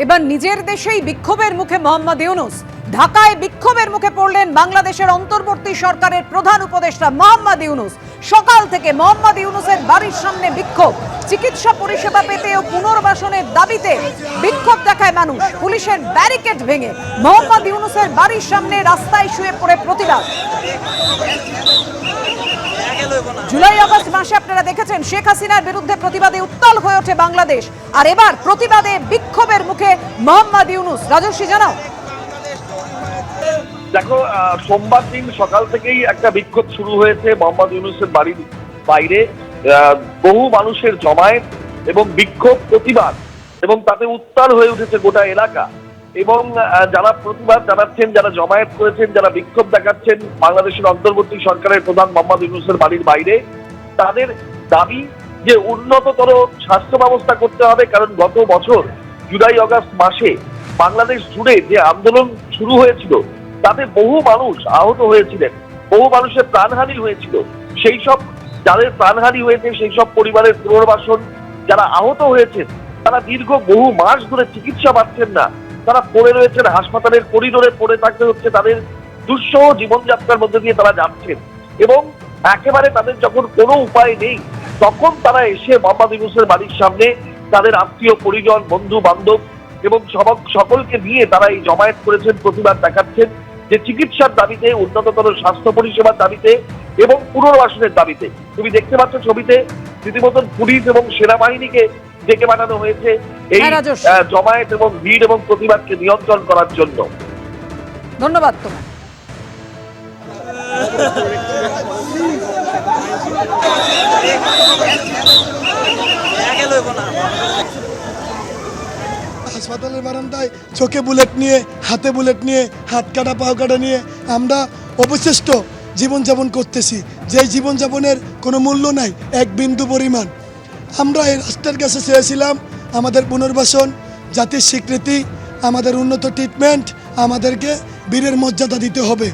এবার নিজের দেশেই বিক্ষোভের মুখে মোহাম্মদ ইউনূস। ঢাকায় বিক্ষোভের মুখে পড়লেন বাংলাদেশের অন্তর্বর্তী সরকারের প্রধান উপদেষ্টা মোহাম্মদ ইউনূস। সকাল থেকে মোহাম্মদ ইউনূসের বাড়ির সামনে বিক্ষোভ। চিকিৎসা পরিষেবা পেতে ও পুনর্বাসনের দাবিতে বিক্ষোভ দেখায় মানুষ। পুলিশের ব্যারিকেড ভেঙে মোহাম্মদ ইউনূসের বাড়ির সামনে রাস্তায় শুয়ে পড়ে প্রতিবাদ। জুলাই আগস্ট মাসে আপনারা দেখেছেন শেখ হাসিনার বিরুদ্ধে প্রতিবাদে উত্তাল হয়ে ওঠে বাংলাদেশ, আর এবার প্রতিবাদে বিক্ষোভের মুখে মোহাম্মদ ইউনূস। রাজস্বী জানাও। দেখো, সোমবার দিন সকাল থেকেই একটা বিক্ষোভ শুরু হয়েছে মোহাম্মদ ইউনূসের বাড়ির বাইরে। বহু মানুষের জমায়েত এবং বিক্ষোভ, প্রতিবাদ, এবং তাতে উত্তাল হয়ে উঠেছে গোটা এলাকা। এবং যারা প্রতিবাদ জানাচ্ছেন, যারা জমায়েত করেছেন, যারা বিক্ষোভ দেখাচ্ছেন বাংলাদেশের অন্তর্বর্তী সরকারের প্রধান মোহাম্মদ ইউনূসের বাড়ির বাইরে, তাদের দাবি যে উন্নততর স্বাস্থ্য ব্যবস্থা করতে হবে। কারণ গত বছর জুলাই আগস্ট মাসে বাংলাদেশ জুড়ে যে আন্দোলন শুরু হয়েছিল তাতে বহু মানুষ আহত হয়েছিলেন, বহু মানুষের প্রাণহানি হয়েছিল। সেই সব যাদের প্রাণহানি হয়েছে সেই সব পরিবারের পুনর্বাসন, যারা আহত হয়েছেন তারা দীর্ঘ বহু মাস ধরে চিকিৎসা পাচ্ছেন না, তারা পড়ে রয়েছেন হাসপাতালের করিডোরে, পড়ে থাকতে হচ্ছে, তাদের দুঃসহ জীবনযাত্রার মধ্যে দিয়ে তারা যাচ্ছেন। এবং একেবারে তাদের যখন কোনো উপায় নেই তখন তারা এসে মোহাম্মদ ইউনূসের বাড়ির সামনে তাদের আত্মীয় পরিজন, বন্ধু বান্ধব এবং সকলকে নিয়ে তারা এই জমায়েত করেছেন, প্রতিবাদ দেখাচ্ছেন যে চিকিৎসার দাবিতে, উন্নততর স্বাস্থ্য পরিষেবার দাবিতে এবং পুনর্বাসনের দাবিতে। তুমি দেখতে পাচ্ছ ছবিতে রীতিমতো পুলিশ এবং সেনাবাহিনীকে ডেকে পাঠানো হয়েছে এই জমায়েত এবং ভিড় এবং প্রতিবাদকে নিয়ন্ত্রণ করার জন্য। ধন্যবাদ তোমায়। হাসপাতালের বারান্দায় চোখে বুলেট নিয়ে, হাতে বুলেট নিয়ে, হাত কাটা পাও কাটা নিয়ে আমরা অবশিষ্ট জীবনযাপন করতেছি, যেই জীবনযাপনের কোনো মূল্য নাই এক বিন্দু পরিমাণ। আমরা এই রাষ্ট্রের কাছে চেয়েছিলাম আমাদের পুনর্বাসন, জাতির স্বীকৃতি, আমাদের উন্নত ট্রিটমেন্ট, আমাদেরকে বীরের মর্যাদা দিতে হবে।